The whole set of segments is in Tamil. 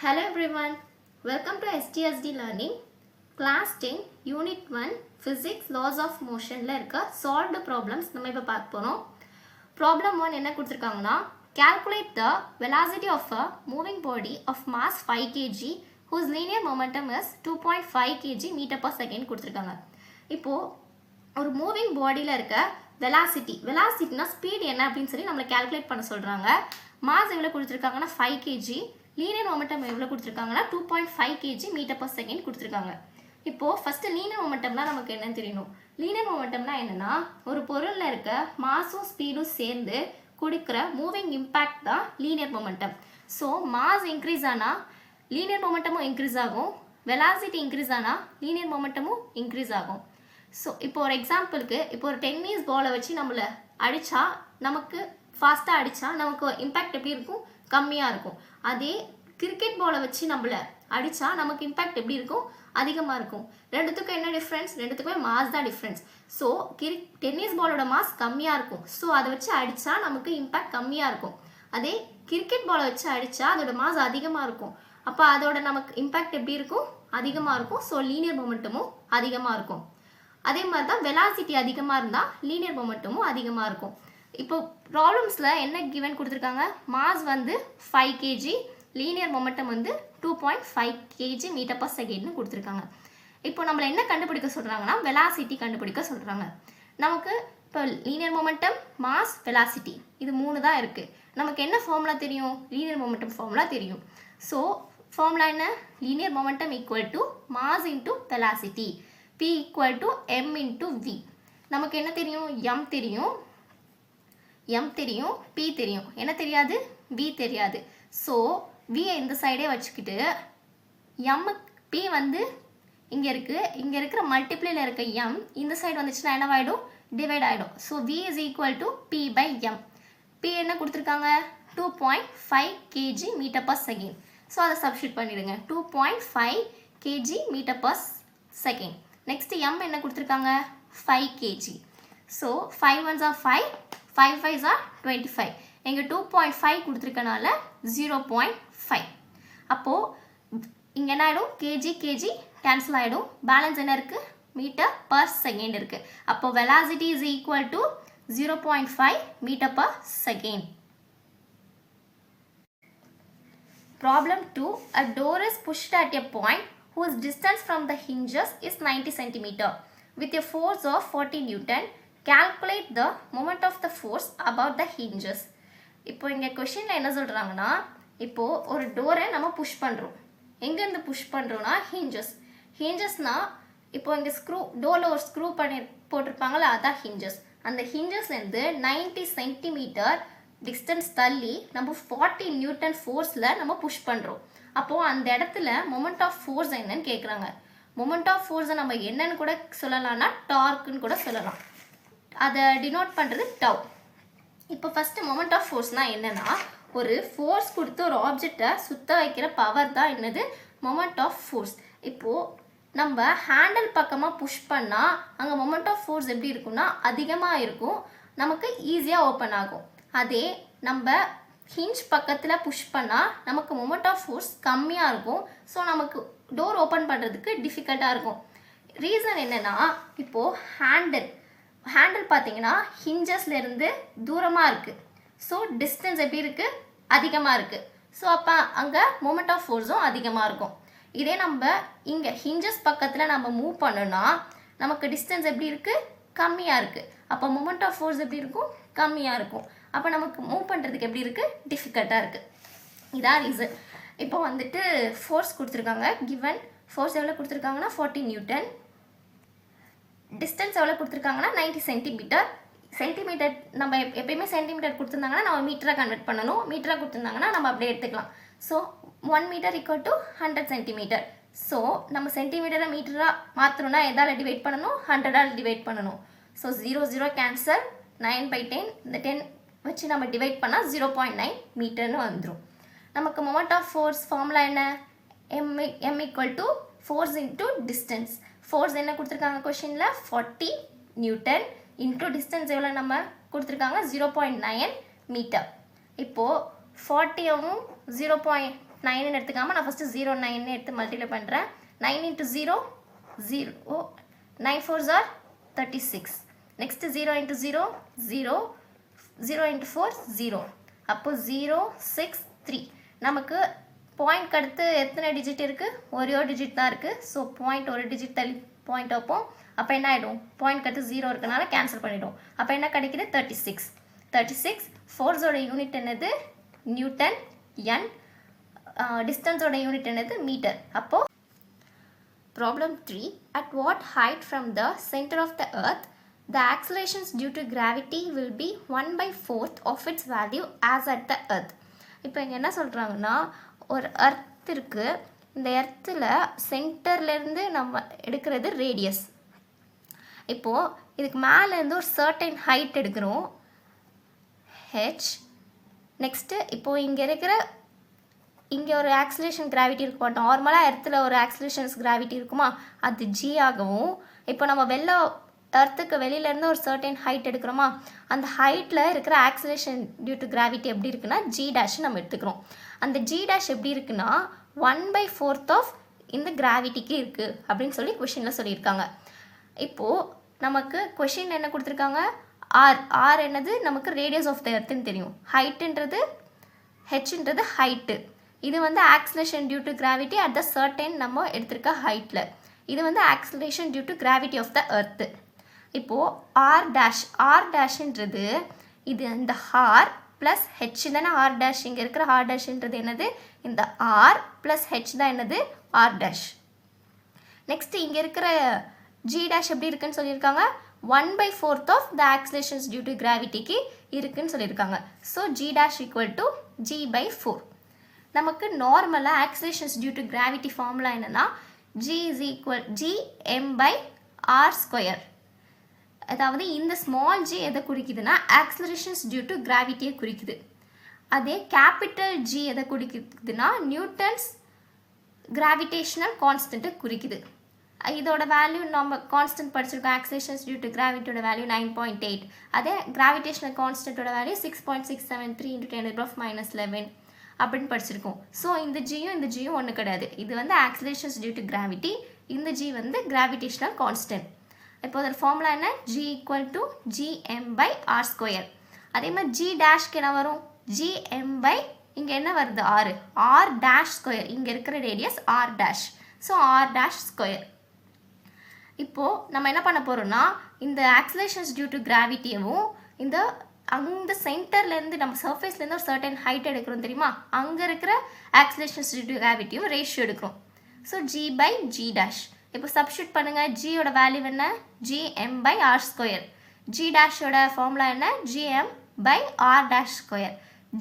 Hello everyone, welcome to STSD Learning, Class 10, Unit 1, Physics, Laws of Motionல இருக்க solved problems நம்ம இப்போ பார்க்க போறோம். Problem 1 என்ன கொடுத்திருக்காங்கன்னா, calculate the velocity of a moving body of mass 5 kg whose linear momentum is 2.5 kg meter per second கொடுத்திருக்காங்க. இப்போ ஒரு மூவிங் பாடியில் இருக்க வெலாசிட்டினா ஸ்பீட் என்ன அப்படின்னு சொல்லி நம்மளை கால்குலேட் பண்ண சொல்கிறாங்க. மாஸ் எவ்வளோ கொடுத்துருக்காங்கன்னா 5 kg, லீனியர் மொமெண்டம் எவ்வளோ கொடுத்துருக்காங்கன்னா 2.5 kg மீட்டர் பர் செகண்ட் கொடுத்துருக்காங்க. இப்போது ஃபஸ்ட்டு லீனியர் மொமெண்டம்னா நமக்கு என்னன்னு தெரியணும். லீனியர் மொமெண்டம்னா என்னென்னா, ஒரு பொருளில் இருக்க மாஸும் ஸ்பீடும் சேர்ந்து கொடுக்குற மூவிங் இம்பேக்ட் தான் linear momentum. So mass increase ஆனால் லீனியர் மொமெண்டமும் இன்க்ரீஸ் ஆகும், வெலாசிட்டி இன்க்ரீஸ் ஆனால் லீனியர் மொமெண்டமும் இன்க்ரீஸ் ஆகும். ஸோ இப்போ ஒரு எக்ஸாம்பிளுக்கு, இப்போ ஒரு டென்னிஸ் பாலை வச்சு நம்மளை அடித்தா, நமக்கு ஃபாஸ்ட்டாக அடித்தா நமக்கு இம்பேக்ட் எப்படி இருக்கும், கம்மியாக இருக்கும். அதே கிரிக்கெட் பாலை வச்சு நம்மளை அடித்தா நமக்கு இம்பேக்ட் எப்படி இருக்கும், அதிகமாக இருக்கும். ரெண்டுத்துக்கும் என்ன டிஃப்ரென்ஸ்? ரெண்டுத்துக்குமே மாஸ் தான் டிஃப்ரென்ஸ். ஸோ டென்னிஸ் பாலோட மாஸ் கம்மியாக இருக்கும், ஸோ அதை வச்சு அடித்தா நமக்கு இம்பேக்ட் கம்மியாக இருக்கும். அதே கிரிக்கெட் பாலை வச்சு அடித்தா அதோட மாஸ் அதிகமாக இருக்கும், அப்போ அதோட நமக்கு இம்பேக்ட் எப்படி இருக்கும், அதிகமாக இருக்கும். ஸோ லீனியர் மொமெண்டமும் அதிகமாக இருக்கும். அதே மாதிரி தான் வெலாசிட்டி அதிகமாக இருந்தால் லீனியர் மொமெண்டமும் அதிகமாக இருக்கும். இப்போ ப்ராப்ளம்ஸில் என்ன கிவன் கொடுத்துருக்காங்க, மாஸ் வந்து 5 kg, லீனியர் மொமெண்டம் வந்து 2.5 kg மீட்டர் பர் செகண்ட்னு கொடுத்துருக்காங்க. இப்போ நம்மளை என்ன கண்டுபிடிக்க சொல்கிறாங்கன்னா, வெலாசிட்டி கண்டுபிடிக்க சொல்கிறாங்க. நமக்கு இப்போ லீனியர் மொமெண்டம், மாஸ், வெலாசிட்டி இது 3 தான் இருக்குது. நமக்கு என்ன ஃபார்முலா தெரியும், லீனியர் மொமெண்டம் ஃபார்முலா தெரியும். ஸோ ஃபார்முலா என்ன, linear momentum equal to mass into velocity, P equal to M into V. நமக்கு என்ன தெரியும், M தெரியும், P தெரியும், என்ன தெரியாது, V தெரியாது. ஸோ V இந்த சைடே வச்சுக்கிட்டு P வந்து இங்கே இருக்குது, இங்கே இருக்கிற மல்டிப்ளையில் இருக்க M இந்த சைடு வந்துச்சுன்னா என்னவாயிடும், டிவைட் ஆகிடும். So V is equal to P by M. P என்ன கொடுத்துருக்காங்க, 2.5 kg metre per second. So அதை சப்ஸ்டியூட் பண்ணிடுங்க, 2.5 kg metre per second. Next M என்ன கொடுத்துருக்காங்க, 5 kg. So 5 ones are 5, 5 5s are 25. எங்கள் 2.5 கொடுத்துருக்கனால 0.5. அப்போது இங்கே என்ன ஆகிடும், kg கேன்சல் ஆகிடும், பேலன்ஸ் என்ன இருக்குது, மீட்டர் பர் செகண்ட் இருக்குது. அப்போது velocity is equal to 0.5 metre per second. Problem 2. A door is pushed at a point whose distance from the hinges is 90 cm with a force of 40 Newton. Calculate the moment of the force about the hinges. இப்போ இங்கே கொஷினில் என்ன சொல்கிறாங்கன்னா, இப்போது ஒரு டோரை நம்ம புஷ் பண்ணுறோம். எங்கேருந்து புஷ் பண்ணுறோன்னா ஹிஞ்சஸ்னால் இப்போ இங்கே டோரில் ஒரு ஸ்க்ரூ போட்டிருப்பாங்களா, அதான் ஹிஞ்சஸ். அந்த ஹிஞ்சஸ்லேருந்து 90 சென்டிமீட்டர் டிஸ்டன்ஸ் தள்ளி நம்ம 40 நியூட்டன் ஃபோர்ஸில் நம்ம புஷ் பண்ணுறோம். அப்போது அந்த இடத்துல மொமெண்ட் ஆஃப் ஃபோர்ஸ் என்னன்னு கேட்குறாங்க. மொமெண்ட் ஆஃப் ஃபோர்ஸை நம்ம என்னன்னு கூட சொல்லலாம்னா டார்க்குன்னு கூட சொல்லலாம். அதை டினோட் பண்ணுறது டவ். இப்போ ஃபஸ்ட்டு மொமெண்ட் ஆஃப் ஃபோர்ஸ்னால் என்னென்னா, ஒரு ஃபோர்ஸ் கொடுத்து ஒரு ஆப்ஜெக்டை சுத்த வைக்கிற பவர் தான் என்னது, மொமெண்ட் ஆஃப் ஃபோர்ஸ். இப்போது நம்ம ஹேண்டில் பக்கமாக புஷ் பண்ணால் அங்கே மொமெண்ட் ஆஃப் ஃபோர்ஸ் எப்படி இருக்குன்னா அதிகமாக இருக்கும், நமக்கு ஈஸியாக ஓப்பன் ஆகும். அதே நம்ம ஹிஞ்ச் பக்கத்தில் புஷ் பண்ணால் நமக்கு மொமெண்ட் ஆஃப் ஃபோர்ஸ் கம்மியாக இருக்கும், ஸோ நமக்கு டோர் ஓப்பன் பண்ணுறதுக்கு டிஃபிகல்ட்டாக இருக்கும். ரீசன் என்னென்னா, இப்போது ஹேண்டில் பார்த்தீங்கன்னா ஹிஞ்சஸ்லேருந்து தூரமாக இருக்குது, ஸோ டிஸ்டன்ஸ் எப்படி இருக்குது, அதிகமாக இருக்குது. ஸோ அப்போ அங்கே மொமெண்ட் ஆஃப் ஃபோர்ஸும் அதிகமாக இருக்கும். இதே நம்ம இங்கே ஹிஞ்சஸ் பக்கத்தில் நம்ம மூவ் பண்ணோன்னா நமக்கு டிஸ்டன்ஸ் எப்படி இருக்குது, கம்மியாக இருக்குது. அப்போ மொமெண்ட் ஆஃப் ஃபோர்ஸ் எப்படி இருக்கும், கம்மியாக இருக்கும். அப்போ நமக்கு மூவ் பண்ணுறதுக்கு எப்படி இருக்குது, டிஃபிகல்ட்டாக இருக்குது. இதான் ரீசன். இப்போ வந்துட்டு ஃபோர்ஸ் கொடுத்துருக்காங்க, கிவன் ஃபோர்ஸ் எவ்வளோ கொடுத்துருக்காங்கன்னா 40 நியூட்டன், டிஸ்டன்ஸ் எவ்வளோ கொடுத்துருக்காங்கன்னா 90 சென்டிமீட்டர். நம்ம எப்பயுமே சென்டிமீட்டர் கொடுத்துருந்தாங்கன்னா நம்ம மீட்டராக கன்வெர்ட் பண்ணணும், மீட்டராக கொடுத்துருந்தாங்கன்னா நம்ம அப்படியே எடுத்துக்கலாம். So 1 metre equal to 100 centimetre. So நம்ம சென்டிமீட்டரை மீட்டராக மாற்றணும்னா எதால் டிவைட் பண்ணணும், 100ஆல் டிவைட் பண்ணணும். ஸோ 0 0 கேன்சல், 9/10, இந்த 10 வச்சு நம்ம டிவைட் பண்ணால் 0.9 மீட்டர்னு வந்துடும். நமக்கு மொமெண்ட் ஆஃப் ஃபோர்ஸ் ஃபார்முலா என்ன, M equal to force into distance. Force என்ன கொடுத்துருக்காங்க கொஷினில், 40 நியூட்டன் இன்ட்டு டிஸ்டன்ஸ் எவ்வளோ நம்ம கொடுத்துருக்காங்க, 0.9 மீட்டர். இப்போது 40வும் 0.9 எடுத்துக்காமல் நான் ஃபஸ்ட்டு 0.9 எடுத்து மல்டிப்ளை பண்ணுறேன். 9 into 0 0 9 4s are 36. Next 0 into 0 0 0 into 4 0. அப்போ 0 6 3. நமக்கு பாயிண்ட் அடுத்து எத்தனை டிஜிட் இருக்குது? ஒரே ஒரு டிஜிட் தான் இருக்குது. ஸோ பாயிண்ட் ஒரு டிஜிட் தள்ளி பாயிண்ட் வைப்போம். அப்போ என்ன ஆகிடும்? பாயிண்ட் அடுத்து 0 இருக்கனால கேன்சல் பண்ணிவிடும். அப்போ என்ன கிடைக்குது? 36. 36 ஃபோர்ஸோட யூனிட் என்னது? நியூட்டன். என் டிஸ்டன்ஸோட யூனிட் என்னது? மீட்டர். அப்போது problem 3. At what height from the center of the earth the accelerations due to gravity will be 1/4 of its value as at the earth? இப்போ இங்கே என்ன சொல்கிறாங்கன்னா, ஒரு எர்த் இருக்குது. இந்த எர்த்தில் சென்டர்லேருந்து நம்ம எடுக்கிறது ரேடியஸ். இப்போது இதுக்கு மேலேருந்து ஒரு சர்டைன் ஹைட் எடுக்கிறோம், h. நெக்ஸ்ட்டு இப்போது இங்கே ஒரு ஆக்சிலேஷன் கிராவிட்டி இருக்குமா? நார்மலாக எர்த்தில் ஒரு ஆக்சிலேஷன்ஸ் கிராவிட்டி இருக்குமா? அது g ஆகவும், இப்போ நம்ம எர்த்துக்கு வெளியிலேருந்து ஒரு சர்டைன் ஹைட் எடுக்கிறோமா, அந்த ஹைட்டில் இருக்கிற ஆக்சிலேஷன் டியூ டு கிராவிட்டி எப்படி இருக்குன்னா g' நம்ம எடுத்துக்கிறோம். அந்த g' எப்படி இருக்குன்னா 1/4 ஆஃப் இந்த கிராவிட்டிக்கு இருக்குது அப்படின்னு சொல்லி கொஷினில் சொல்லியிருக்காங்க. இப்போது நமக்கு கொஷின் என்ன கொடுத்துருக்காங்க? r என்னது? நமக்கு ரேடியஸ் ஆஃப் த எர்த்துன்னு தெரியும். ஹைட்டுன்றது ஹெச்ன்றது ஹைட்டு. இது வந்து acceleration due to gravity at the certain நம்ம எடுத்திருக்க ஹைட்டில். இது வந்து acceleration due to gravity of the earth. இப்போது r''ன்றது இது இந்த r ப்ளஸ் ஹெச் தானே r'. இங்கே இருக்கிற r''ன்றது என்னது? இந்த r ப்ளஸ் ஹெச் தான் என்னது? r'. நெக்ஸ்ட்டு இங்கே இருக்கிற g' எப்படி இருக்குன்னு சொல்லியிருக்காங்க? 1/4 ஆஃப் த ஆக்சிலேஷன்ஸ் டியூ டு கிராவிட்டிக்கு இருக்குன்னு சொல்லியிருக்காங்க. So g' equal to g/4. நமக்கு நார்மலாக ஆக்சிலேஷன்ஸ் டியூ டு கிராவிட்டி ஃபார்முலா என்னென்னா g=m/r². அதாவது இந்த ஸ்மால் g எதை குறிக்குதுன்னா ஆக்சிலரேஷன்ஸ் டியூ டு கிராவிட்டியை குறிக்குது. அதே கேபிட்டல் G எதை குறிக்குதுன்னா நியூட்டன்ஸ் கிராவிடேஷனல் கான்ஸ்டன்ட்டை குறிக்குது. இதோட வேல்யூ நம்ம கான்ஸ்டன்ட் படிச்சிருக்கோம். ஆக்சிலேஷன்ஸ் டியூ டு கிராவிட்டியோட வேல்யூ 9.8. அதே கிராவிடேஷனல் கான்ஸ்டன்ட்டோட வேல்யூ 6.673 × 10⁻11 அப்படின்னு படிச்சிருக்கோம். ஸோ இந்த ஜியும் ஒன்று கிடையாது. இது வந்து ஆக்சிலேஷன்ஸ் டியூ டு கிராவிட்டி, இந்த G வந்து கிராவிடேஷனல் கான்ஸ்டன்ட். இப்போ அதோட ஃபார்முலா என்ன? G = gm/r². அதே மாதிரி g' என்ன வரும்? gm/ இங்கே என்ன வருது? r'². இங்கே இருக்கிற ரேடியஸ் r'. So r'². இப்போது நம்ம என்ன பண்ண போகிறோம்னா, இந்த ஆக்சிலேஷன்ஸ் டியூ டு கிராவிட்டியவும் அந்த சென்டர்லேருந்து நம்ம சர்ஃபேஸ்லேருந்து ஒரு சர்டன் ஹைட் எடுக்கிறோம் தெரியுமா, அங்கே இருக்கிற ஆக்சிலேஷன்ஸ் டியூ டு கிராவிட்டியும் ரேஷியோ எடுக்கிறோம். So g/g'. இப்போ சப்ஸ்டியூட் பண்ணுங்கள். ஜியோட வேல்யூ என்ன? gm/r². g'-ஓட ஃபார்முலா என்ன? gm/r'².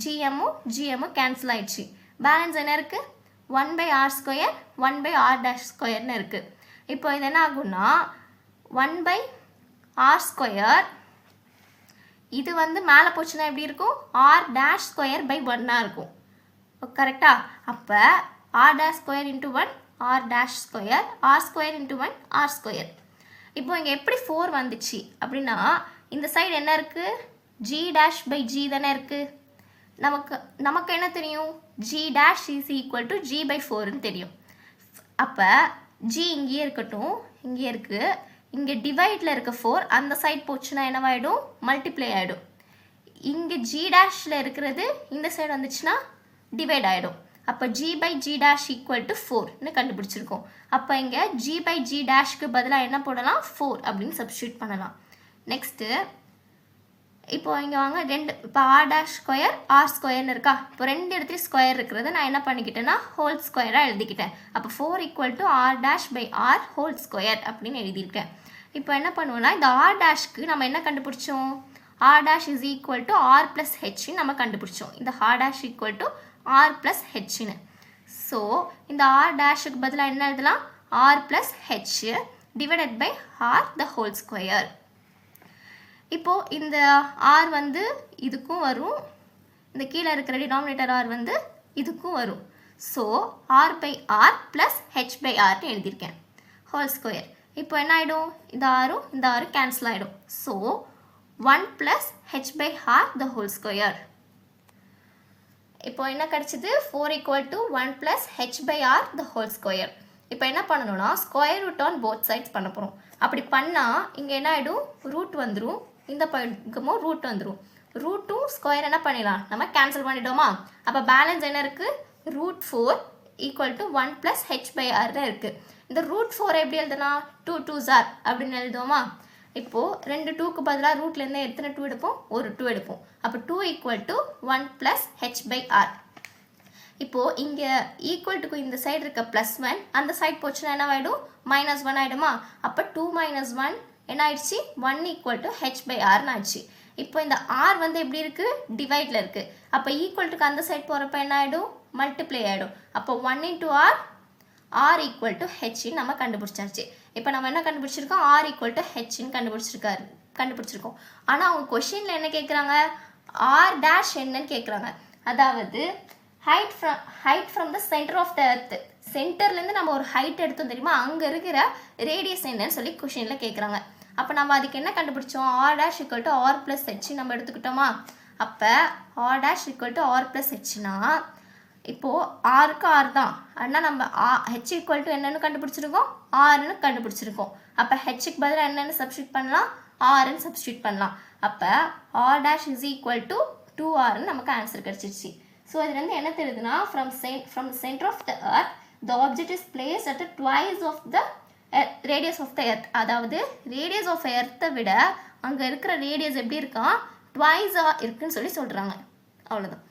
gmமும் கேன்சல் ஆயிடுச்சு. பேலன்ஸ் என்ன இருக்குது? 1/r², 1/r'²ன்னு இருக்குது. இப்போ இது என்ன ஆகும்னா 1/r², இது வந்து மேலே போச்சுன்னா எப்படி இருக்கும்? r'²/1 இருக்கும். கரெக்டா? அப்போ r'² × 1 r'², r² × 1 r². இப்போ இங்கே எப்படி 4 வந்துச்சு அப்படின்னா, இந்த சைடு என்ன இருக்குது? g'/g தானே இருக்குது. நமக்கு என்ன தெரியும்? g' = g/4ன்னு தெரியும். அப்போ g இங்கேயே இருக்கட்டும், இங்கே இருக்குது. இங்கே டிவைடில் இருக்க 4 அந்த சைட் போச்சுன்னா என்னவாயிடும்? மல்டிப்ளை ஆகிடும். இங்கே g' இருக்கிறது இந்த சைடு வந்துச்சுன்னா டிவைட் ஆகிடும். அப்போ g/g' = 4ன்னு கண்டுபிடிச்சிருக்கோம். அப்போ இங்கே g/g'க்கு பதிலாக என்ன போடலாம்? 4 அப்படின்னு சப்ஸ்டியூட் பண்ணலாம். நெக்ஸ்ட்டு இப்போ இங்கே வாங்க, இப்போ r'², r²ன்னு இருக்கா. இப்போ ரெண்டு இடத்துலையும் ஸ்கொயர் இருக்கிறது நான் என்ன பண்ணிக்கிட்டேன்னா ஹோல் ஸ்கொயராக எழுதிக்கிட்டேன். அப்போ 4 = r'/r² அப்படின்னு எழுதியிருக்கேன். இப்போ என்ன பண்ணுவோம்னா, இந்த r'-க்கு நம்ம என்ன கண்டுபிடிச்சோம்? r' = r + h நம்ம கண்டுபிடிச்சோம். இந்த r' = r + hன்னு. ஸோ இந்த r'-க்கு பதிலாக என்ன எழுதலாம்? r + h /r². இப்போது இந்த r வந்து இதுக்கும் வரும், இந்த கீழே இருக்கிற டினாமினேட்டர் r வந்து இதுக்கும் வரும். ஸோ r/r + h/rன்னு எழுதியிருக்கேன், ஹோல் ஸ்கொயர். இப்போ என்ன ஆகிடும்? இந்த r கேன்சல் ஆகிடும். ஸோ 1 + h/r² இப்போ என்ன கிடைச்சது 4 equal to 1 plus h by r the whole square. இப்போ என்ன பண்ணணும்னா square root on both sides பண்ண போகிறோம். அப்படி பண்ணால் இங்கே என்ன ஆகிடும் ரூட் வந்துடும், இந்த பக்கமும் ரூட் வந்துடும். ரூட்டும் ஸ்கொயர் என்ன பண்ணிடலாம் நம்ம கேன்சல் பண்ணிட்டோமா. அப்போ பேலன்ஸ் என்ன இருக்குது root 4 equal to 1 plus H by ஆர்னு இருக்குது. இந்த ரூட் 4 எப்படி எழுதுனா 2 2s are அப்படின்னு எழுதுவோமா. இப்போது 2 2க்கு பதிலாக ரூட்லேருந்து எத்தனை 2 எடுப்போம் ஒரு 2 எடுப்போம். அப்போ 2 equal to 1 plus H by R. இப்போது இங்கே ஈக்குவல் டுக்கு இந்த சைடு இருக்க +1 அந்த சைடு போச்சுன்னா என்ன ஆகிடும் -1 ஆகிடுமா. அப்போ 2 - 1 என்ன ஆயிடுச்சு 1 ஈக்குவல் டு ஹெச் பை ஆர்னு ஆயிடுச்சு. இப்போ இந்த ஆர் வந்து எப்படி இருக்குது டிவைடில் இருக்குது. அப்போ ஈக்குவல் டுக்கு அந்த சைடு போகிறப்ப என்ன ஆகிடும் மல்டிப்ளை ஆகிடும். அப்போ 1 × r ஆர் ஈக்குவல் டு ஹெச்ன்னு நம்ம கண்டுபிடிச்சாச்சு. இப்போ நம்ம என்ன கண்டுபிடிச்சிருக்கோம் ஆர் ஈக்குவல் டு ஹெச்ன்னு கண்டுபிடிச்சிருக்கோம். ஆனால் அவங்க கொஷினில் என்ன கேட்குறாங்க ஆர் டேஷ் என்னன்னு கேட்குறாங்க. அதாவது height from the center of the earth. சென்டர்லேருந்து நம்ம ஒரு ஹைட் எடுத்தோம் தெரியுமா, அங்கே இருக்கிற ரேடியஸ் என்னன்னு சொல்லி கொஷினில் கேட்குறாங்க. அப்போ நம்ம அதுக்கு என்ன கண்டுபிடிச்சோம் R dash equal to R plus H நம்ம எடுத்துக்கிட்டோமா. அப்போ R dash equal to R plus ஹெச்னா இப்போது ஆருக்கு ஆர் தான், ஆனால் நம்ம ஹெச் ஈக்குவல் டு என்னென்னு கண்டுபிடிச்சிருக்கோம் ஆர்னு கண்டுபிடிச்சிருக்கோம். அப்போ ஹெச்சுக்கு பதிலாக என்னென்னு சப்ஸ்டியூட் பண்ணலாம் ஆர்ன்னு சப்ஸ்டியூட் பண்ணலாம். அப்போ R dash is equal to 2rன்னு நமக்கு ஆன்சர் கிடச்சிருச்சு. ஸோ இதுலேருந்து என்ன தெரியுதுன்னா from the center of the earth the object is placed at twice of the radius of the earth. அதாவது radius of earth விட அங்கே இருக்கிற ரேடியஸ் எப்படி இருக்கா ட்வைஸாக இருக்குன்னு சொல்லி சொல்கிறாங்க. அவ்வளோதான்.